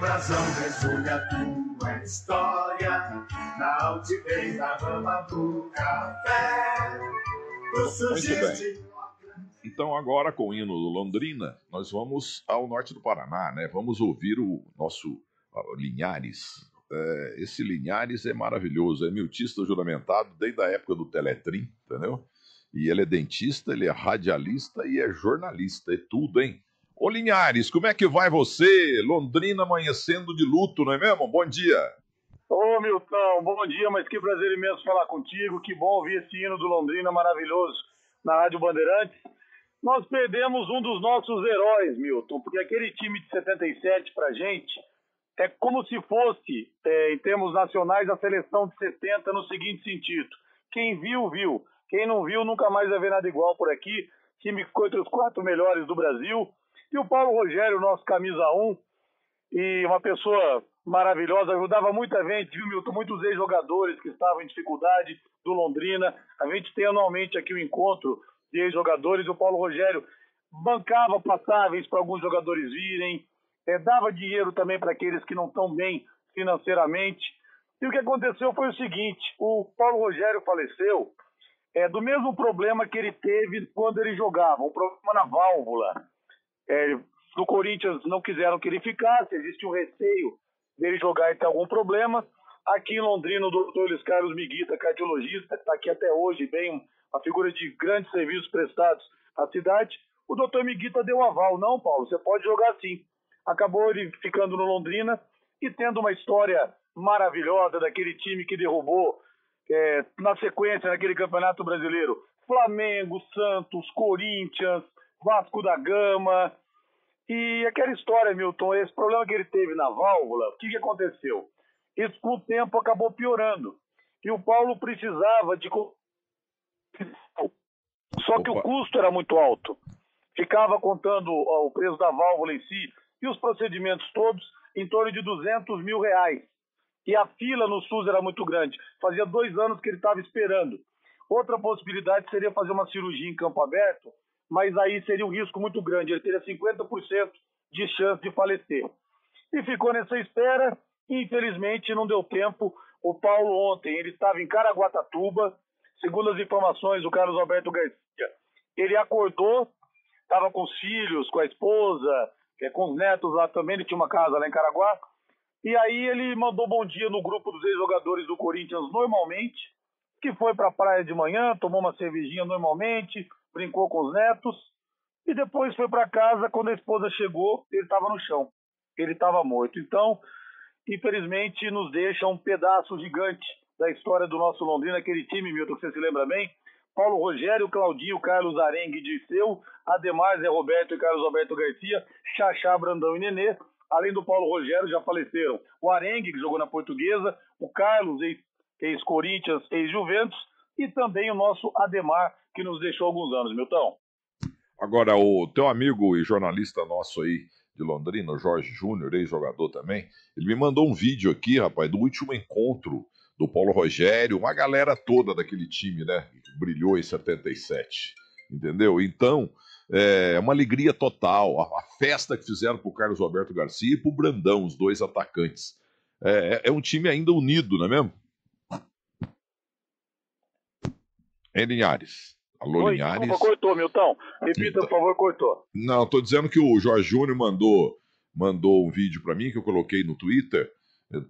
brasão, resume a tua história, na altivez da rama do café. Muito bem. Então agora com o hino do Londrina, nós vamos ao norte do Paraná, né? Vamos ouvir o nosso Linhares. Esse Linhares é maravilhoso, é miltista juramentado desde a época do Teletrim, entendeu? E ele é dentista, ele é radialista e é jornalista, é tudo, hein? Ô Linhares, como é que vai você? Londrina amanhecendo de luto, não é mesmo? Bom dia. Ô Milton, bom dia, mas que prazer imenso falar contigo, que bom ouvir esse hino do Londrina maravilhoso na Rádio Bandeirantes. Nós perdemos um dos nossos heróis, Milton, porque aquele time de 77 pra gente é como se fosse, em termos nacionais, a seleção de 70 no seguinte sentido. Quem viu, viu. Quem não viu, nunca mais vai ver nada igual por aqui. O time ficou entre os 4 melhores do Brasil. E o Paulo Rogério, nosso camisa 1, e uma pessoa maravilhosa, ajudava muita gente, viu, Milton? Muitos ex-jogadores que estavam em dificuldade do Londrina. A gente tem anualmente aqui o encontro de ex-jogadores. O Paulo Rogério bancava passáveis para alguns jogadores virem, dava dinheiro também para aqueles que não estão bem financeiramente. E o que aconteceu foi o seguinte: o Paulo Rogério faleceu do mesmo problema que ele teve quando ele jogava, um problema na válvula. No Corinthians não quiseram que ele ficasse, existe um receio dele jogar e ter algum problema. Aqui em Londrina, o doutor Luiz Carlos Miguita, cardiologista, que está aqui até hoje, bem uma figura de grandes serviços prestados à cidade, o doutor Miguita deu um aval. Não, Paulo, você pode jogar sim. Acabou ele ficando no Londrina e tendo uma história maravilhosa daquele time que derrubou, na sequência, naquele Campeonato Brasileiro, Flamengo, Santos, Corinthians, Vasco da Gama. E aquela história, Milton, esse problema que ele teve na válvula, o que aconteceu? Isso com o tempo acabou piorando. E o Paulo precisava de... Só que o custo era muito alto. Ficava contando o preço da válvula em si e os procedimentos todos em torno de R$200 mil. E a fila no SUS era muito grande. Fazia 2 anos que ele estava esperando. Outra possibilidade seria fazer uma cirurgia em campo aberto, mas aí seria um risco muito grande. Ele teria 50% de chance de falecer. E ficou nessa espera. Infelizmente, não deu tempo. O Paulo ontem, ele estava em Caraguatatuba. Segundo as informações do Carlos Alberto Garcia, ele acordou, estava com os filhos, com a esposa, com os netos lá também. Ele tinha uma casa lá em Caraguá. E aí ele mandou bom dia no grupo dos ex-jogadores do Corinthians normalmente, que foi para a praia de manhã, tomou uma cervejinha normalmente, brincou com os netos, e depois foi para casa. Quando a esposa chegou, ele estava no chão, ele estava morto. Então, infelizmente, nos deixa um pedaço gigante da história do nosso Londrina, aquele time, Milton, que você se lembra bem: Paulo Rogério, Claudinho, Carlos Arengue, Dirceu, Ademar, Zé Roberto e Carlos Alberto Garcia, Xaxá, Brandão e Nenê. Além do Paulo Rogério, já faleceram o Arengue, que jogou na Portuguesa, o Carlos, ex-Corinthians, ex-Juventus, e também o nosso Ademar, que nos deixou há alguns anos, Milton. Agora, o teu amigo e jornalista nosso aí de Londrina, o Jorge Júnior, ex-jogador também, ele me mandou um vídeo aqui, rapaz, do último encontro do Paulo Rogério, uma galera toda daquele time, né, que brilhou em 77, entendeu? Então, é uma alegria total, a festa que fizeram pro Carlos Alberto Garcia e pro Brandão, os 2 atacantes. É um time ainda unido, não é mesmo? Em Linhares. Alô, Oi, Linhares. desculpa, cortou, Milton. Repita, por favor, cortou. Não, tô dizendo que o Jorge Júnior mandou um vídeo para mim que eu coloquei no Twitter.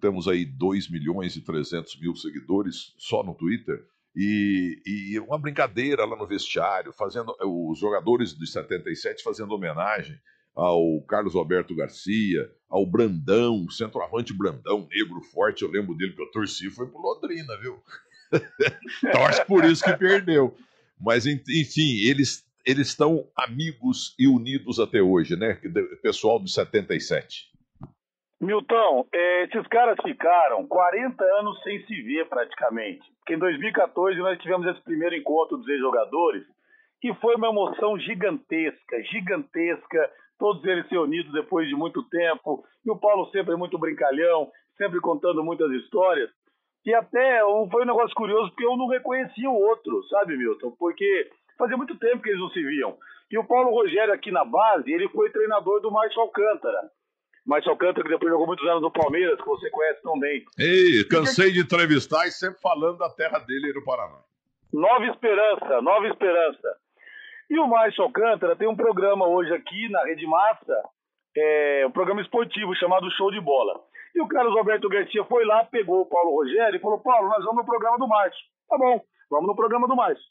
Temos aí 2.300.000 seguidores só no Twitter. E uma brincadeira lá no vestiário, fazendo os jogadores de 77 fazendo homenagem ao Carlos Alberto Garcia, ao Brandão, centroavante Brandão, negro forte. Eu lembro dele que eu torci, foi pro Londrina, viu? Torce por isso que perdeu. Mas, enfim, eles estão amigos e unidos até hoje, né? Pessoal do 77. Milton, esses caras ficaram 40 anos sem se ver praticamente. Porque em 2014 nós tivemos esse primeiro encontro dos ex-jogadores, que foi uma emoção gigantesca, gigantesca. Todos eles se unidos depois de muito tempo. E o Paulo sempre muito brincalhão, sempre contando muitas histórias. E até foi um negócio curioso, porque eu não reconhecia o outro, sabe, Milton? Porque fazia muito tempo que eles não se viam. E o Paulo Rogério aqui na base, ele foi treinador do Márcio Alcântara. Márcio Alcântara, que depois jogou muitos anos no Palmeiras, que você conhece tão bem. Ei, cansei de entrevistar e sempre falando da terra dele aí no Paraná. Nova Esperança, Nova Esperança. E o Márcio Alcântara tem um programa hoje aqui na Rede Massa, um programa esportivo chamado Show de Bola. E o Carlos Alberto Garcia foi lá, pegou o Paulo Rogério e falou: Paulo, nós vamos no programa do Márcio. Tá bom, vamos no programa do Márcio.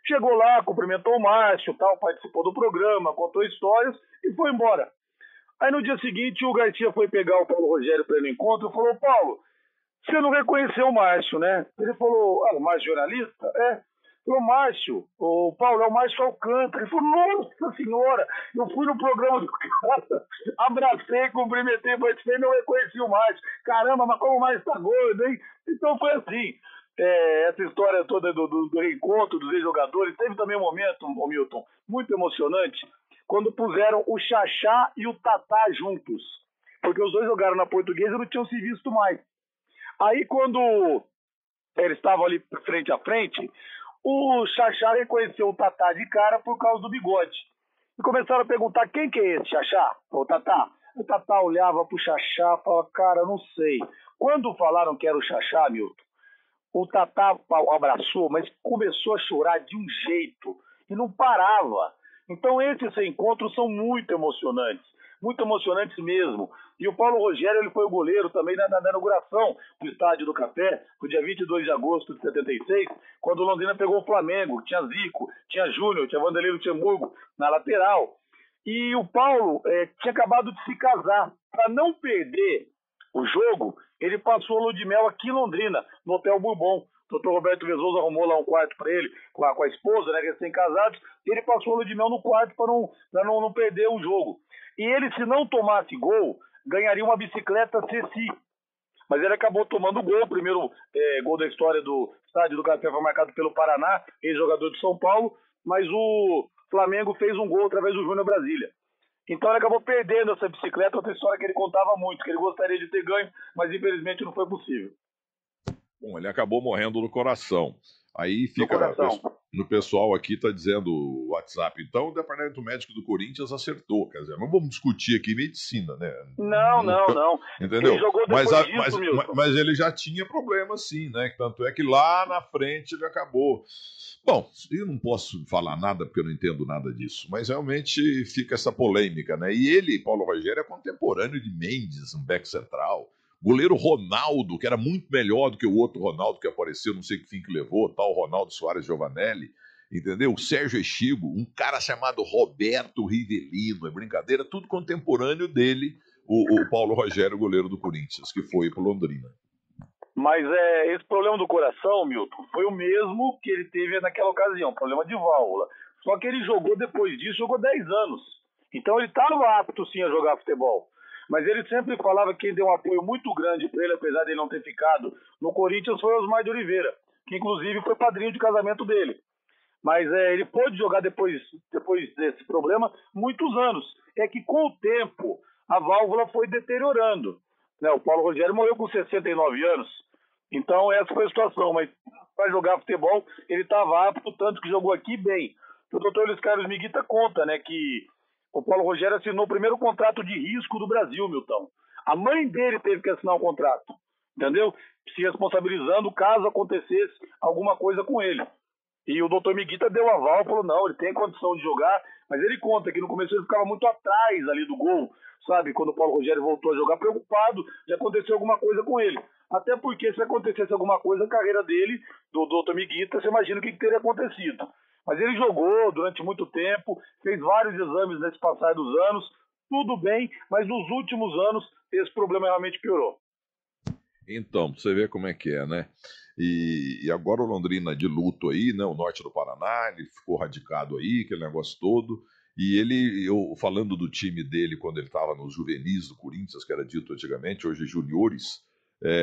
Chegou lá, cumprimentou o Márcio, tal, participou do programa, contou histórias e foi embora. Aí no dia seguinte o Garcia foi pegar o Paulo Rogério para ir no encontro e falou: Paulo, você não reconheceu o Márcio, né? Ele falou: o Márcio jornalista? É. Falou: Márcio, o Paulo é o Márcio Alcântara. Ele falou: nossa senhora, eu fui no programa do cara, abracei, cumprimentei, participei e não reconheci o Márcio. Caramba, mas como o Márcio tá gordo, hein? Então foi assim. Essa história toda do reencontro dos ex-jogadores. Teve também um momento, Milton, muito emocionante, quando puseram o Xaxá e o Tatá juntos. Porque os dois jogaram na Portuguesa e não tinham se visto mais. Aí quando eles estavam ali frente a frente, o Xaxá reconheceu o Tatá de cara por causa do bigode. E começaram a perguntar: quem que é esse Xaxá? O Tatá. O Tatá olhava pro Xaxá e falava: cara, não sei. Quando falaram que era o Xaxá, Milton, o Tatá abraçou, mas começou a chorar de um jeito e não parava. Então esses encontros são muito emocionantes mesmo. E o Paulo Rogério, ele foi o goleiro também na inauguração do Estádio do Café, no dia 22 de agosto de 76, quando o Londrina pegou o Flamengo, tinha Zico, tinha Júnior, tinha Vanderlei Luxemburgo na lateral. E o Paulo tinha acabado de se casar. Para não perder o jogo, ele passou a lua de mel aqui em Londrina, no Hotel Bourbon. O Dr. Roberto Vezoso arrumou lá um quarto para ele, com a esposa, né, recém-casados, e ele passou a lua de mel no quarto para não perder o jogo. E ele, se não tomasse gol, ganharia uma bicicleta Ceci. Mas ele acabou tomando gol. O primeiro gol da história do Estádio do Café foi marcado pelo Paraná, ex-jogador de São Paulo, mas o Flamengo fez um gol através do Júnior Brasília. Então ele acabou perdendo essa bicicleta, outra história que ele contava muito, que ele gostaria de ter ganho, mas infelizmente não foi possível. Bom, ele acabou morrendo no coração. Aí fica no pessoal aqui está dizendo o WhatsApp. Então o Departamento Médico do Corinthians acertou. Quer dizer, não vamos discutir aqui medicina, né? Não. Entendeu? Ele jogou depois disso, mas ele já tinha problema, sim, né? Tanto é que lá na frente ele acabou. Bom, eu não posso falar nada porque eu não entendo nada disso, mas realmente fica essa polêmica, né? E ele, Paulo Rogério, é contemporâneo de Mendes, um back central. Goleiro Ronaldo, que era muito melhor do que o outro Ronaldo que apareceu, não sei que fim que levou, tal Ronaldo Soares Giovanelli, entendeu? O Sérgio Echigo, um cara chamado Roberto Rivelino, é brincadeira, tudo contemporâneo dele, o Paulo Rogério, goleiro do Corinthians, que foi pro Londrina. Mas esse problema do coração, Milton, foi o mesmo que ele teve naquela ocasião, problema de válvula. Só que ele jogou depois disso, jogou 10 anos. Então ele estava apto sim a jogar futebol. Mas ele sempre falava que quem deu um apoio muito grande para ele, apesar de ele não ter ficado no Corinthians, foi o Osmar de Oliveira, que inclusive foi padrinho de casamento dele. Mas ele pôde jogar depois desse problema muitos anos. É que com o tempo a válvula foi deteriorando. Né? O Paulo Rogério morreu com 69 anos. Então essa foi a situação. Mas para jogar futebol ele estava apto, tanto que jogou aqui bem. O doutor Luiz Carlos Miguita conta, né, que o Paulo Rogério assinou o primeiro contrato de risco do Brasil, Milton. A mãe dele teve que assinar um contrato, entendeu? Se responsabilizando caso acontecesse alguma coisa com ele. E o doutor Miguita deu aval, falou: não, ele tem condição de jogar, mas ele conta que no começo ele ficava muito atrás ali do gol, sabe? Quando o Paulo Rogério voltou a jogar, preocupado de acontecer alguma coisa com ele. Até porque se acontecesse alguma coisa na carreira dele, do doutor Miguita, você imagina o que teria acontecido. Mas ele jogou durante muito tempo, fez vários exames nesse passar dos anos, tudo bem, mas nos últimos anos esse problema realmente piorou. Então, você vê como é que é, né? E agora o Londrina de luto aí, né? O norte do Paraná, ele ficou radicado aí, aquele negócio todo. E eu falando do time dele quando ele estava nos juvenis do Corinthians, que era dito antigamente, hoje juniores,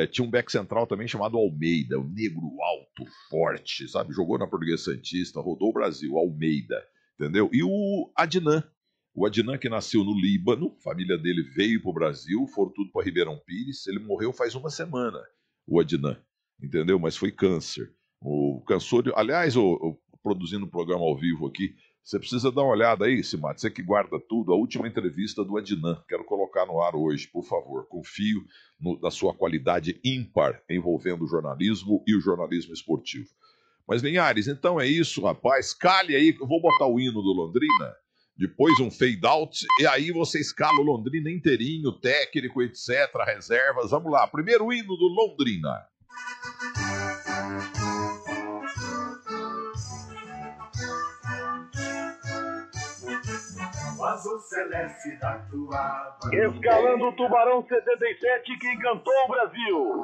tinha um back central também chamado Almeida, um negro alto, forte, sabe? Jogou na Portuguesa Santista, rodou o Brasil, Almeida, entendeu? E o Adnan que nasceu no Líbano, a família dele veio para o Brasil, foram tudo para Ribeirão Pires, ele morreu faz uma semana, o Adnan, entendeu? Mas foi câncer. Aliás, produzindo um programa ao vivo aqui, Você precisa dar uma olhada aí, Simate, você que guarda tudo, a última entrevista do Adnan. Quero colocar no ar hoje, por favor. Confio na sua qualidade ímpar envolvendo o jornalismo e o jornalismo esportivo. Mas, Linhares, então é isso, rapaz. Cale aí, que eu vou botar o hino do Londrina, depois um fade out, e aí você escala o Londrina inteirinho, técnico, etc., reservas. Vamos lá, primeiro hino do Londrina. O azul celeste da tua Escalando o Tubarão 77, quem cantou o Brasil.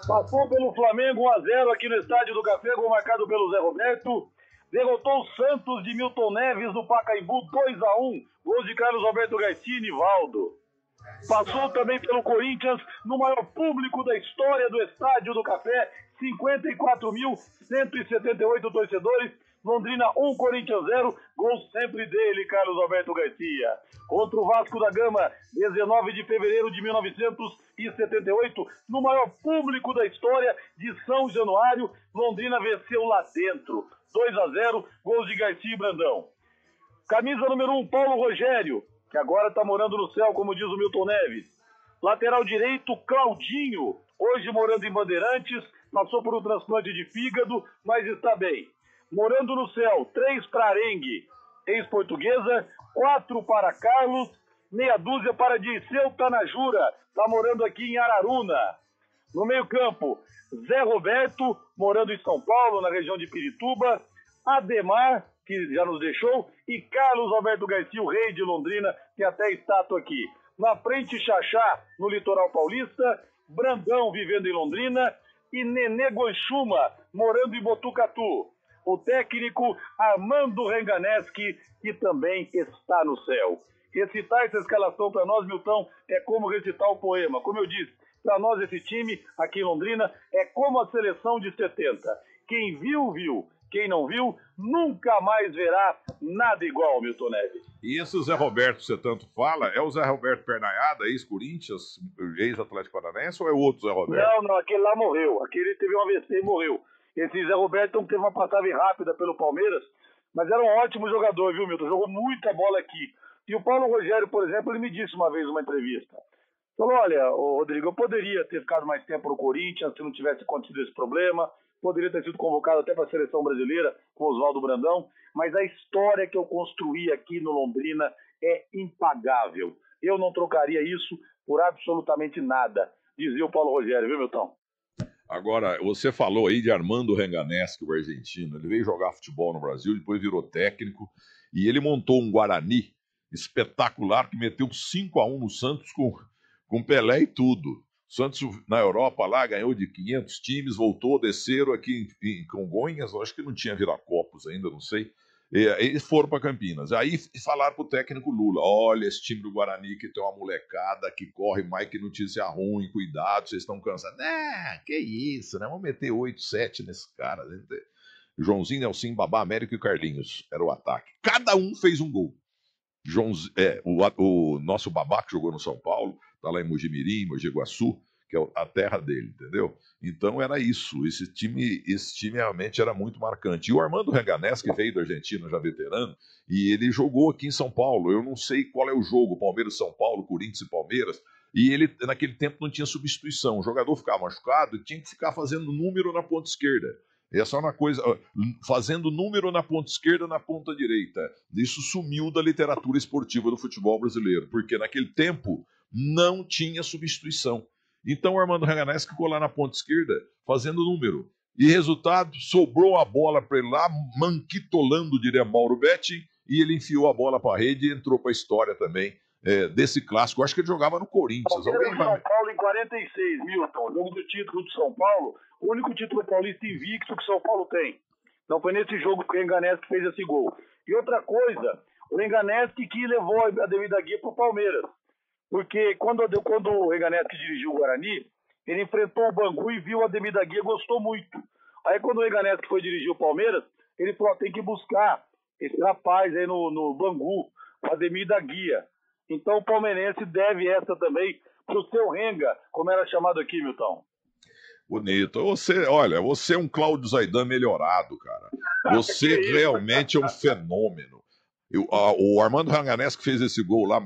Passou pelo Flamengo 1-0 aqui no Estádio do Café, gol marcado pelo Zé Roberto. Derrotou o Santos de Milton Neves no Pacaembu 2-1, gols de Carlos Alberto Garcia e Nivaldo. Passou também pelo Corinthians no maior público da história do Estádio do Café, 54.178 torcedores. Londrina 1, Corinthians 0, gol sempre dele, Carlos Alberto Garcia. Contra o Vasco da Gama, 19 de fevereiro de 1978, no maior público da história de São Januário, Londrina venceu lá dentro, 2-0, gols de Garcia e Brandão. Camisa número 1, Paulo Rogério, que agora está morando no céu, como diz o Milton Neves. Lateral direito, Claudinho, hoje morando em Bandeirantes, passou por um transplante de fígado, mas está bem. Morando no céu, 3 para Arengue, ex-portuguesa, 4 para Carlos, meia dúzia para Dirceu Tanajura, está morando aqui em Araruna. No meio-campo, Zé Roberto, morando em São Paulo, na região de Pirituba, Ademar, que já nos deixou, e Carlos Alberto Garcia, o rei de Londrina, que até estátua aqui. Na frente, Xaxá, no litoral paulista, Brandão, vivendo em Londrina, e Nenê Guanchuma, morando em Botucatu. O técnico Armando Renganeschi, que também está no céu. Recitar essa escalação para nós, Milton, é como recitar o poema. Como eu disse, para nós esse time aqui em Londrina é como a seleção de 70. Quem viu, viu. Quem não viu, nunca mais verá nada igual, Milton Neves. E esse Zé Roberto que você tanto fala, é o Zé Roberto Pernaiada, ex-Corinthians, ex-Atlético Paranaense, ou é outro Zé Roberto? Não, aquele lá morreu. Aquele teve um AVC e morreu. Esse Zé Roberto teve uma passagem rápida pelo Palmeiras, mas era um ótimo jogador, viu, Milton? Jogou muita bola aqui. E o Paulo Rogério, por exemplo, ele me disse uma vez numa entrevista. Falou, olha, Rodrigo, eu poderia ter ficado mais tempo no Corinthians se não tivesse acontecido esse problema, poderia ter sido convocado até para a seleção brasileira com o Oswaldo Brandão, mas a história que eu construí aqui no Londrina é impagável. Eu não trocaria isso por absolutamente nada, dizia o Paulo Rogério, viu, Milton? Agora, você falou aí de Armando Renganeschi, o argentino. Ele veio jogar futebol no Brasil, depois virou técnico, e ele montou um Guarani espetacular que meteu 5-1 no Santos com Pelé e tudo. O Santos, na Europa, lá, ganhou de 500 times, voltou, desceram aqui em Congonhas, acho que não tinha Viracopos ainda, não sei. Eles foram para Campinas. Aí falaram pro técnico Lula, olha, esse time do Guarani que tem uma molecada que corre mais que notícia ruim, cuidado, vocês estão cansados. Que isso, né? Vamos meter 8, 7 nesse cara. Joãozinho, Nelson, Babá, Américo e Carlinhos, era o ataque. Cada um fez um gol. O nosso Babá, que jogou no São Paulo, tá lá em Mojimirim, Mogi Guaçu, que é a terra dele, entendeu? Então era isso, esse time realmente era muito marcante. E o Armando Renganeschi, que veio da Argentina, já veterano, e ele jogou aqui em São Paulo, eu não sei qual é o jogo, Palmeiras-São Paulo, Corinthians e Palmeiras, e ele naquele tempo não tinha substituição, o jogador ficava machucado e tinha que ficar fazendo número na ponta esquerda. Essa é uma coisa, fazendo número na ponta esquerda, na ponta direita. Isso sumiu da literatura esportiva do futebol brasileiro, porque naquele tempo não tinha substituição. Então o Armando Renganeschi ficou lá na ponta esquerda fazendo número. E resultado, sobrou a bola para ele lá, manquitolando, diria Mauro Betti, e ele enfiou a bola para a rede e entrou para a história também desse clássico. Eu acho que ele jogava no Corinthians. São Paulo em 46, Milton. Jogo do título de São Paulo, o único título paulista invicto que São Paulo tem. Então foi nesse jogo que o Renganeschi fez esse gol. E outra coisa, o Renganeschi que levou a devida guia para o Palmeiras. Porque quando o Renganeschi dirigiu o Guarani, ele enfrentou o Bangu e viu a Ademir da Guia, gostou muito. Aí quando o Renganeschi foi dirigir o Palmeiras, ele falou, tem que buscar esse rapaz aí no Bangu, o Ademir da Guia. Então o palmeirense deve essa também pro seu Renga, como era chamado aqui, Milton. Bonito. Olha, você é um Cláudio Zaidan melhorado, cara. Você realmente é um fenômeno. O Armando Ranganés que fez esse gol lá,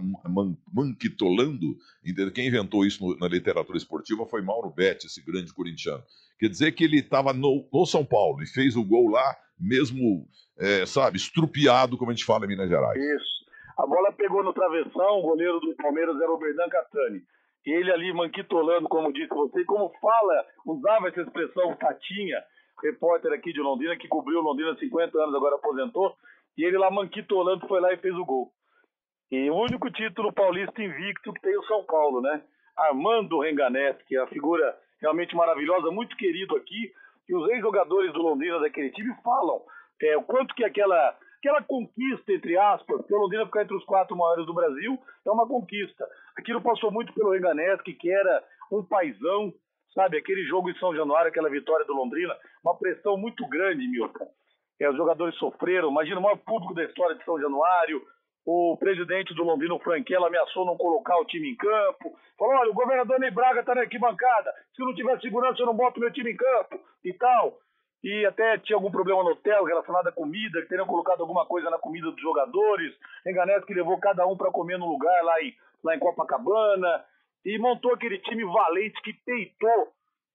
manquitolando, entendeu? Quem inventou isso na literatura esportiva foi Mauro Betti, esse grande corintiano. Quer dizer que ele estava no São Paulo e fez o gol lá, mesmo, sabe, estrupiado, como a gente fala em Minas Gerais. Isso. A bola pegou no travessão, o goleiro do Palmeiras era o Berdan Catani. Ele ali manquitolando, como disse você, como usava essa expressão, o Tatinha, repórter aqui de Londrina, que cobriu Londrina há 50 anos, agora aposentou, e ele lá manquitolando foi lá e fez o gol. E o único título paulista invicto que tem o São Paulo, né? Armando Ranganés, que é a figura realmente maravilhosa, muito querido aqui, e os ex-jogadores do Londrina daquele time falam o quanto que aquela conquista, entre aspas, porque o Londrina ficar entre os 4 maiores do Brasil, é uma conquista. Aquilo passou muito pelo Ranganés, que era um paizão, sabe? Aquele jogo em São Januário, aquela vitória do Londrina, uma pressão muito grande, Milton. Os jogadores sofreram, imagina o maior público da história de São Januário, o presidente do Londrina, o Franquella, ameaçou não colocar o time em campo, falou, olha, o governador Ney Braga está na arquibancada, se não tiver segurança eu não boto meu time em campo, e tal. E até tinha algum problema no hotel relacionado à comida, que teriam colocado alguma coisa na comida dos jogadores, Ranganés que levou cada um para comer num lugar lá em Copacabana, e montou aquele time valente que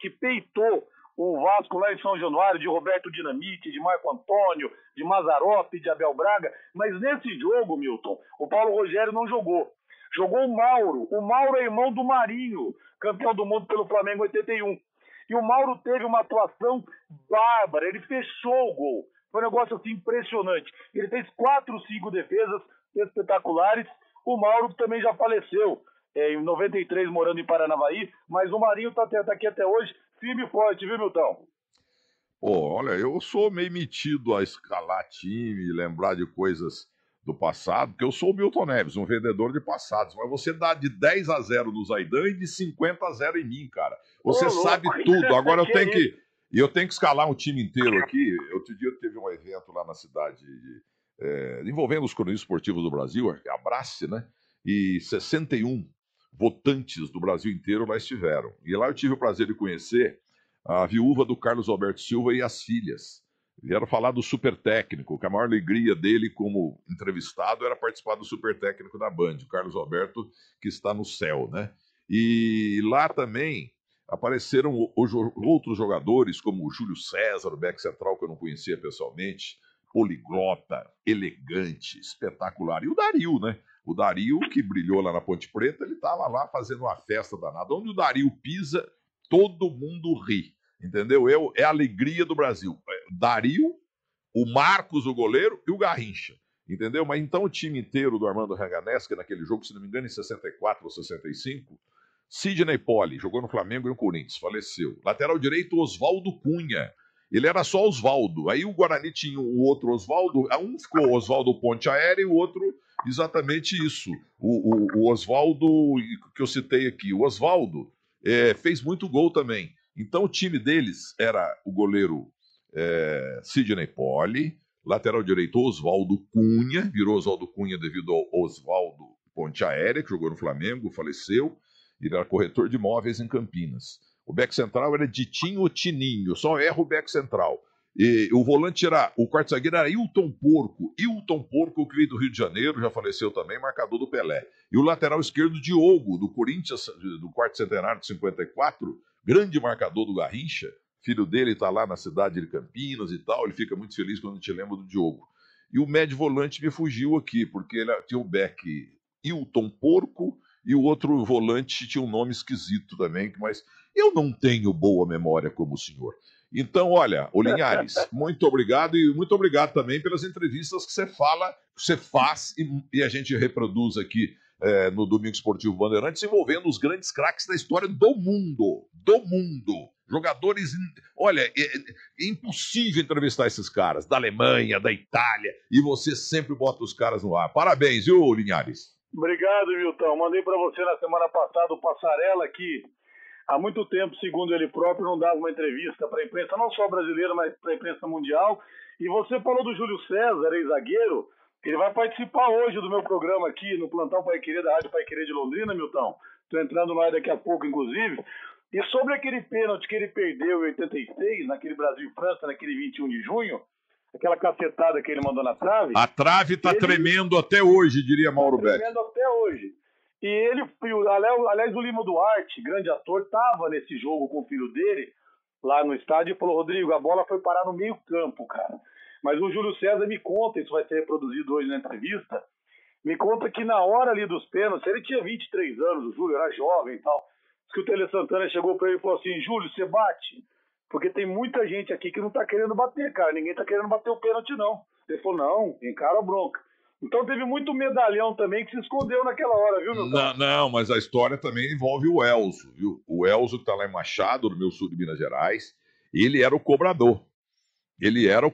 peitou o Vasco lá em São Januário, de Roberto Dinamite, de Marco Antônio, de Mazzaropi, de Abel Braga. Mas nesse jogo, Milton, o Paulo Rogério não jogou. Jogou o Mauro. O Mauro é irmão do Marinho, campeão do mundo pelo Flamengo em 81. E o Mauro teve uma atuação bárbara. Ele fechou o gol. Foi um negócio assim impressionante. Ele fez 4, 5 defesas espetaculares. O Mauro também já faleceu em 93, morando em Paranavaí. Mas o Marinho tá aqui até hoje, firme e forte, viu, Milton? Pô, olha, eu sou meio metido a escalar time, lembrar de coisas do passado, porque eu sou o Milton Neves, um vendedor de passados, mas você dá de 10-0 no Zaidan e de 50-0 em mim, cara. Você sabe tudo. Agora eu tenho que escalar um time inteiro aqui. Outro dia teve um evento lá na cidade envolvendo os cronistas esportivos do Brasil, Abrace, né? E 61 votantes do Brasil inteiro lá estiveram. E lá eu tive o prazer de conhecer a viúva do Carlos Alberto Silva e as filhas. Vieram falar do Super Técnico, que a maior alegria dele como entrevistado era participar do Super Técnico da Band, o Carlos Alberto, que está no céu, né? E lá também apareceram outros jogadores, como o Júlio César, o back central, que eu não conhecia pessoalmente, poliglota, elegante, espetacular. E o Dario, né? O Dario, que brilhou lá na Ponte Preta, ele estava lá fazendo uma festa danada. Onde o Dario pisa, todo mundo ri, entendeu? É a alegria do Brasil. Dario, o Marcos, o goleiro, e o Garrincha, entendeu? Mas então o time inteiro do Armando Ranganés, que naquele jogo, se não me engano, em 64 ou 65, Sidney Poli, jogou no Flamengo e no Corinthians, faleceu. Lateral direito, Oswaldo Cunha. Ele era só Oswaldo. Aí o Guarani tinha o outro Oswaldo, um ficou Oswaldo Ponte Aérea e o outro exatamente isso. O Oswaldo, que eu citei aqui, o Oswaldo fez muito gol também. Então o time deles era o goleiro Sidney Poli, lateral direito Oswaldo Cunha, virou Oswaldo Cunha devido ao Oswaldo Ponte Aérea, que jogou no Flamengo, faleceu. Ele era corretor de imóveis em Campinas. O back central era Ditinho Tininho, só erra o back central. E o volante era, o quarto zagueiro era Hilton Porco, que veio do Rio de Janeiro, já faleceu também, marcador do Pelé. E o lateral esquerdo, Diogo, do Corinthians, do quarto centenário de 54, grande marcador do Garrincha. Filho dele está lá na cidade de Campinas e tal, ele fica muito feliz quando a gente lembra do Diogo. E o médio volante me fugiu aqui, porque ele tinha o back Hilton Porco, e o outro volante tinha um nome esquisito também, mas eu não tenho boa memória como o senhor. Então, olha, ô Linhares, muito obrigado e muito obrigado também pelas entrevistas que você faz e a gente reproduz aqui no Domingo Esportivo Bandeirantes, envolvendo os grandes craques da história do mundo. Jogadores, olha, é impossível entrevistar esses caras, da Alemanha, da Itália, e você sempre bota os caras no ar. Parabéns, viu, Linhares? Obrigado, Milton. Mandei para você na semana passada o Passarela, que há muito tempo, segundo ele próprio, não dava uma entrevista para a imprensa, não só brasileira, mas para a imprensa mundial. E você falou do Júlio César, ex-zagueiro. Ele vai participar hoje do meu programa aqui no Plantão Paiquerê da Rádio Paiquerê de Londrina, Milton. Estou entrando no ar daqui a pouco, inclusive. E sobre aquele pênalti que ele perdeu em 86, naquele Brasil e França, naquele 21 de junho, aquela cacetada que ele mandou na trave... A trave está tremendo até hoje, diria Mauro Betti. Tremendo até hoje. E ele, aliás, o Lima Duarte, grande ator, estava nesse jogo com o filho dele, lá no estádio, e falou: Rodrigo, a bola foi parar no meio campo, cara. Mas o Júlio César me conta, isso vai ser reproduzido hoje na entrevista, me conta que na hora ali dos pênaltis, ele tinha 23 anos, o Júlio era jovem e tal, diz que o Tele Santana chegou para ele e falou assim: Júlio, você bate? Porque tem muita gente aqui que não tá querendo bater, cara, ninguém tá querendo bater o pênalti, não. Ele falou: não, encara a bronca. Então teve muito medalhão também que se escondeu naquela hora, viu, meu cara? Não, mas a história também envolve o Elzo, viu? O Elzo que tá lá em Machado, no meu sul de Minas Gerais, ele era o cobrador. Ele era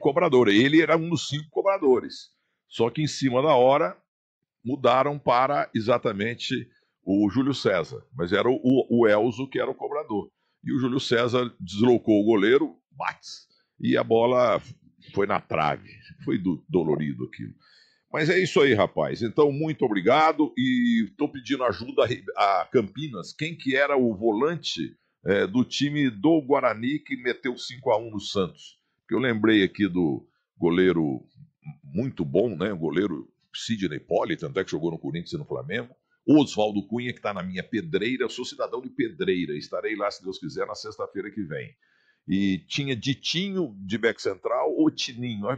um dos 5 cobradores. Só que em cima da hora mudaram para exatamente o Júlio César. Mas era o Elzo que era o cobrador. E o Júlio César deslocou o goleiro, bate, e a bola foi na trave. Foi dolorido aquilo. Mas é isso aí, rapaz. Então, muito obrigado. E estou pedindo ajuda a Campinas. Quem que era o volante do time do Guarani que meteu 5-1 no Santos? Porque eu lembrei aqui do goleiro muito bom, né? O goleiro Sidney Politan, até que jogou no Corinthians e no Flamengo. Oswaldo Cunha, que está na minha Pedreira. Eu sou cidadão de Pedreira. Estarei lá, se Deus quiser, na sexta-feira que vem. E tinha Ditinho de back central, ou Tininho.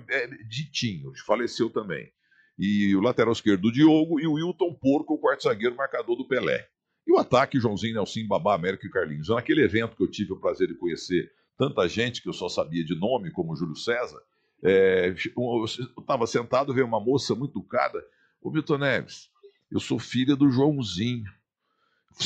Ditinho, faleceu também. E o lateral esquerdo, o Diogo, e o Wilton Porco, o quarto zagueiro, marcador do Pelé. E o ataque, Joãozinho, Nelson, Babá, Américo e Carlinhos. Naquele evento que eu tive o prazer de conhecer tanta gente que eu só sabia de nome, como o Júlio César, eu estava sentado, veio uma moça muito educada: ô Milton Neves, eu sou filha do Joãozinho.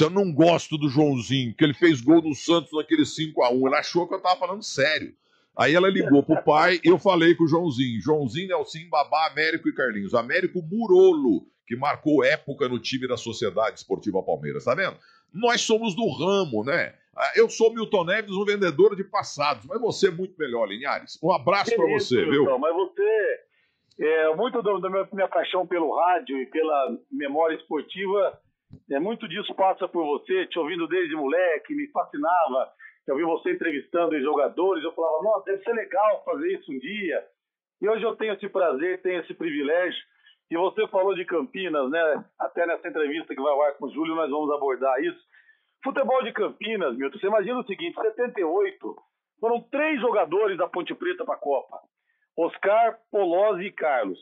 Eu não gosto do Joãozinho, que ele fez gol no Santos naquele 5-1. Ela achou que eu estava falando sério. Aí ela ligou pro pai e eu falei com o Joãozinho. Joãozinho, Nelson, Babá, Américo e Carlinhos. Américo Murolo, que marcou época no time da Sociedade Esportiva Palmeiras, tá vendo? Nós somos do ramo, né? Eu sou Milton Neves, um vendedor de passados, mas você é muito melhor, Linhares. Um abraço para você, Milton, viu? Mas você, muito da minha paixão pelo rádio e pela memória esportiva, muito disso passa por você, te ouvindo desde moleque, me fascinava. Eu vi você entrevistando os jogadores, eu falava: nossa, deve ser legal fazer isso um dia. E hoje eu tenho esse prazer, tenho esse privilégio. E você falou de Campinas, né? Até nessa entrevista que vai ao ar com o Júlio, nós vamos abordar isso. Futebol de Campinas, Milton, você imagina o seguinte: em 78, foram 3 jogadores da Ponte Preta para a Copa: Oscar, Polozzi e Carlos.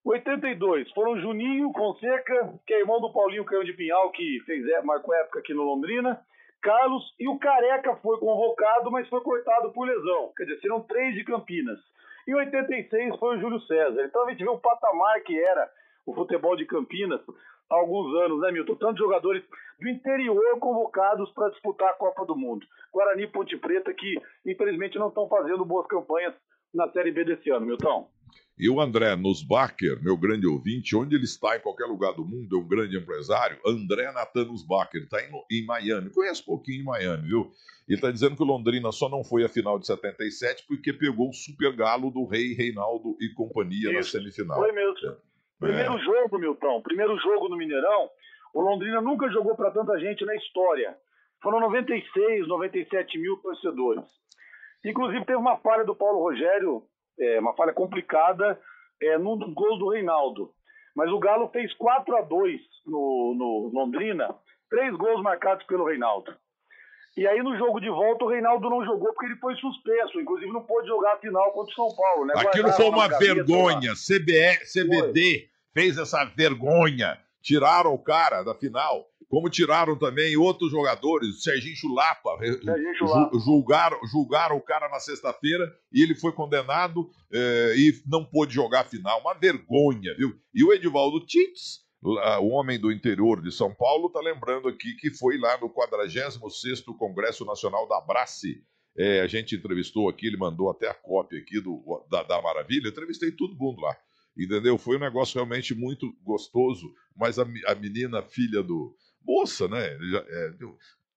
82, foram Juninho Fonseca, que é irmão do Paulinho Canhão de Pinhal, que marcou época aqui no Londrina, Carlos, e o Careca foi convocado, mas foi cortado por lesão. Quer dizer, serão 3 de Campinas. Em 86 foi o Júlio César. Então a gente vê o patamar que era o futebol de Campinas há alguns anos, né, Milton? Tantos jogadores do interior convocados para disputar a Copa do Mundo. Guarani e Ponte Preta, que infelizmente não estão fazendo boas campanhas na Série B desse ano, Milton. E o André Nussbacher, meu grande ouvinte, onde ele está em qualquer lugar do mundo, é um grande empresário, André Nathan Nussbacher, está em Miami. Conheço pouquinho em Miami, viu? Ele está dizendo que o Londrina só não foi à final de 77 porque pegou o super galo do Rei Reinaldo e companhia na semifinal. Foi mesmo. Primeiro jogo, Milton, primeiro jogo no Mineirão, o Londrina nunca jogou para tanta gente na história. Foram 96, 97 mil torcedores. Inclusive teve uma falha do Paulo Rogério, uma falha complicada, num dos gols do Reinaldo. Mas o Galo fez 4-2 no Londrina, 3 gols marcados pelo Reinaldo. E aí no jogo de volta o Reinaldo não jogou porque ele foi suspenso, inclusive não pôde jogar a final contra o São Paulo, né? Aquilo foi uma vergonha. CBD fez essa vergonha. Tiraram o cara da final, como tiraram também outros jogadores. Serginho Chulapa. Julgaram o cara na sexta-feira e ele foi condenado e não pôde jogar a final. Uma vergonha, viu? E o Edivaldo Tits, o homem do interior de São Paulo, está lembrando aqui que foi lá no 46º Congresso Nacional da Abrace. A gente entrevistou aqui, ele mandou até a cópia aqui da Maravilha. Eu entrevistei todo mundo lá, entendeu? Foi um negócio realmente muito gostoso, mas a menina, filha do... Moça, né?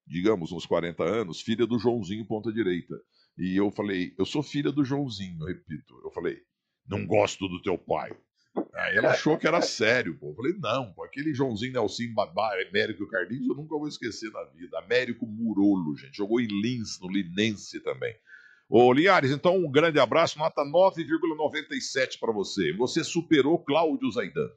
Digamos, uns 40 anos, filha do Joãozinho ponta direita. E eu falei: eu sou filha do Joãozinho, eu repito. Eu falei: não gosto do teu pai. Aí ela achou que era sério, pô. Eu falei, não, pô, aquele Joãozinho Nelson, Américo Carlinhos, eu nunca vou esquecer na vida. Américo Murolo, gente. Jogou em Lins, no Linense também. Ô, Linhares, então um grande abraço, nota 9,97 para você. Você superou Cláudio Zaidan.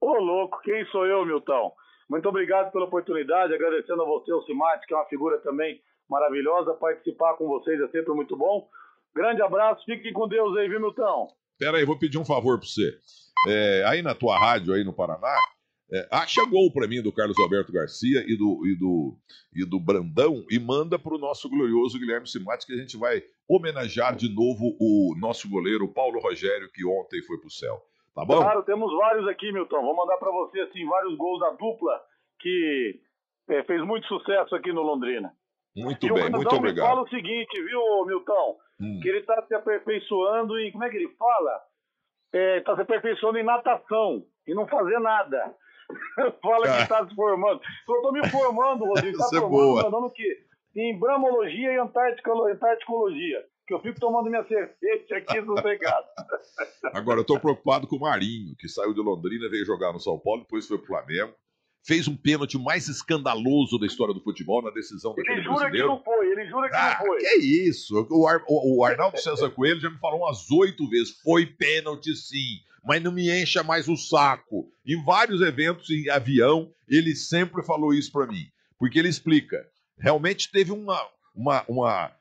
Ô, louco, quem sou eu, Milton? Muito obrigado pela oportunidade, agradecendo a você, o Cimate, que é uma figura também maravilhosa. Participar com vocês é sempre muito bom. Grande abraço, fiquem com Deus aí, viu, Milton? Pera aí, vou pedir um favor para você. Aí na tua rádio, aí no Paraná, chegou para mim do Carlos Alberto Garcia e do Brandão e manda para o nosso glorioso Guilherme Cimati, que a gente vai homenagear de novo o nosso goleiro Paulo Rogério, que ontem foi pro céu. Tá bom? Claro, temos vários aqui, Milton. Vou mandar para você, assim, vários gols da dupla que fez muito sucesso aqui no Londrina. Muito bem, muito obrigado. Me fala o seguinte, viu, Milton? Que ele está se aperfeiçoando em... Como é que ele fala? Está se aperfeiçoando em natação e não fazer nada. Fala que está se formando. Eu estou me formando, Rodrigo. Está formando, mandando o quê? Em bramologia e antarticologia. Que eu fico tomando minha cerveja aqui sossegado. Agora, eu estou preocupado com o Marinho, que saiu de Londrina, veio jogar no São Paulo, depois foi pro Flamengo. Fez um pênalti mais escandaloso da história do futebol na decisão daquele brasileiro. Ele jura que não foi. Que isso? O Arnaldo César Coelho já me falou umas 8 vezes. Foi pênalti, sim, mas não me encha mais o saco. Em vários eventos em avião, ele sempre falou isso para mim. Porque ele explica. Realmente teve uma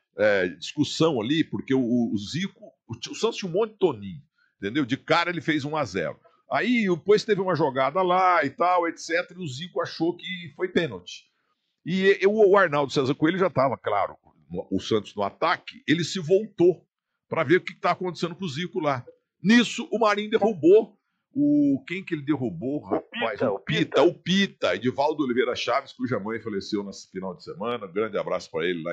discussão ali, porque o Zico... O Santos tinha um monte de Toninho, entendeu? De cara ele fez 1-0. Aí depois teve uma jogada lá e tal, etc. E o Zico achou que foi pênalti. E o Arnaldo César Coelho já estava, claro, o Santos no ataque, ele se voltou para ver o que está acontecendo com o Zico lá. Nisso, o Marinho derrubou quem que ele derrubou, rapaz? O Pita. Edivaldo Oliveira Chaves, cuja mãe faleceu no final de semana. Grande abraço para ele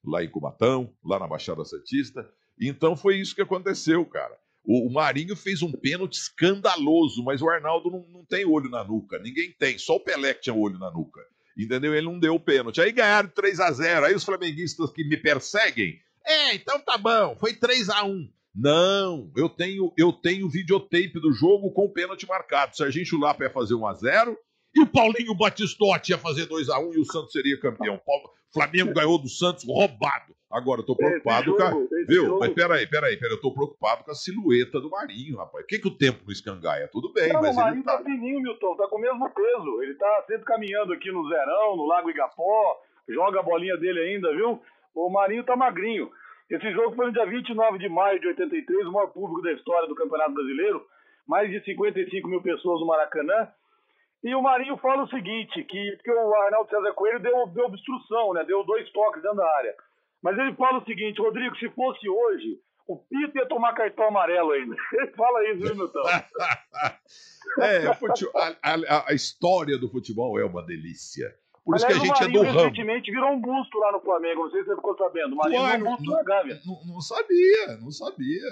lá em Cubatão, lá na Baixada Santista. Então foi isso que aconteceu, cara. O Marinho fez um pênalti escandaloso, mas o Arnaldo não tem olho na nuca. Ninguém tem, só o Pelé que tinha olho na nuca. Entendeu? Ele não deu o pênalti. Aí ganharam 3-0. Aí os flamenguistas que me perseguem, então tá bom, foi 3-1. Não, eu tenho videotape do jogo com o pênalti marcado. O Serginho Chulapa ia fazer 1-0 e o Paulinho Batistotti ia fazer 2-1 e o Santos seria campeão. O Flamengo ganhou do Santos roubado. Agora eu tô preocupado viu? Mas peraí, eu tô preocupado com a silhueta do Marinho, rapaz. O que o tempo não escangaia? Tudo bem, não, mas o Marinho tá fininho, Milton, tá com o mesmo peso. Ele tá sempre caminhando aqui no Zerão, no Lago Igapó, joga a bolinha dele ainda, viu? O Marinho tá magrinho. Esse jogo foi no dia 29 de maio de 83, o maior público da história do Campeonato Brasileiro, mais de 55 mil pessoas no Maracanã. E o Marinho fala o seguinte, que o Arnaldo César Coelho deu obstrução, né? Deu 2 toques dentro da área. Mas ele fala o seguinte, Rodrigo, se fosse hoje, o Pito ia tomar cartão amarelo ainda. Ele fala isso, viu, Milton? A história do futebol é uma delícia. Por isso que a gente é do ramo. Recentemente virou um busto lá no Flamengo, não sei se você ficou sabendo. O Marinho virou um busto na Gávea. Não sabia.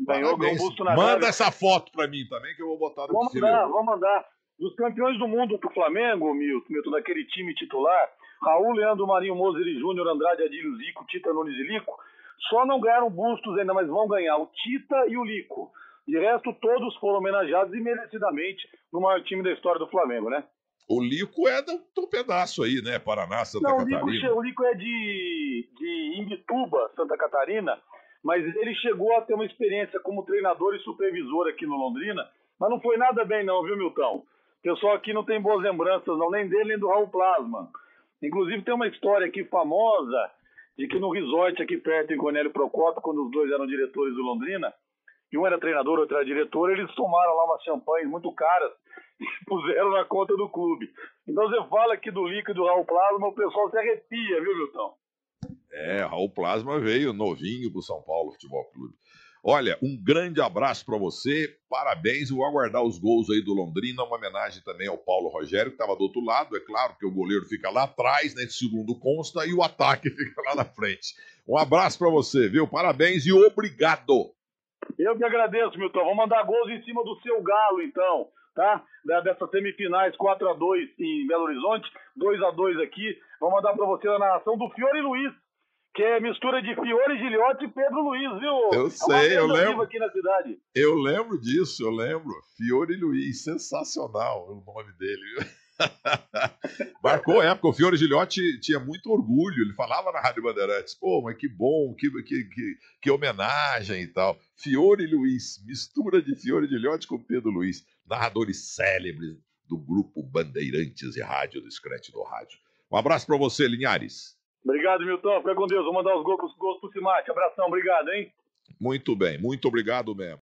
Ganhou um busto na Gávea. Manda essa foto pra mim também, que eu vou botar no Vamos mandar. Dos campeões do mundo pro Flamengo, Milton, daquele time titular, Raul, Leandro, Marinho, Mozeri, Júnior, Andrade, Adílio, Zico, Tita, Nunes e Lico, só não ganharam bustos ainda, mas vão ganhar o Tita e o Lico. De resto, todos foram homenageados e merecidamente no maior time da história do Flamengo, né? O Lico é do pedaço aí, né? Paraná, Santa Catarina. O Lico é de Imbituba, Santa Catarina, mas ele chegou a ter uma experiência como treinador e supervisor aqui no Londrina, mas não foi nada bem não, viu, Milton? O pessoal aqui não tem boas lembranças não, nem dele nem do Raul Plasman. Inclusive tem uma história aqui famosa de que no resort aqui perto em Cornélio Procópio, quando os dois eram diretores do Londrina, e um era treinador, outro era diretor, eles tomaram lá umas champanhes muito caras e puseram na conta do clube. Então você fala aqui do Lico e do Raul Plasma, o pessoal se arrepia, viu, Milton? Raul Plasma veio novinho pro São Paulo Futebol Clube. Olha, um grande abraço para você, parabéns, vou aguardar os gols aí do Londrina, uma homenagem também ao Paulo Rogério, que estava do outro lado, é claro que o goleiro fica lá atrás, né, segundo consta, e o ataque fica lá na frente. Um abraço para você, viu? Parabéns e obrigado! Eu que agradeço, Milton, vou mandar gols em cima do seu Galo, então, tá? Dessas semifinais, 4-2 em Belo Horizonte, 2-2 aqui, vou mandar para você a narração do Fiore Luiz, que é mistura de Fiore Giliotti e Pedro Luiz, viu? Eu sei, eu lembro. Aqui na cidade. Eu lembro disso, eu lembro. Fiore Luiz, sensacional o nome dele, viu? Marcou a época, o Fiore Giliotti tinha muito orgulho, ele falava na Rádio Bandeirantes, pô, mas que bom, que homenagem e tal. Fiore Luiz, mistura de Fiore Giliotti com Pedro Luiz, narradores célebres do grupo Bandeirantes e Rádio do Scratch do Rádio. Um abraço para você, Linhares. Obrigado, Milton, fica com Deus, vou mandar os gols pro Cimate, abração, obrigado, hein? Muito bem, muito obrigado mesmo.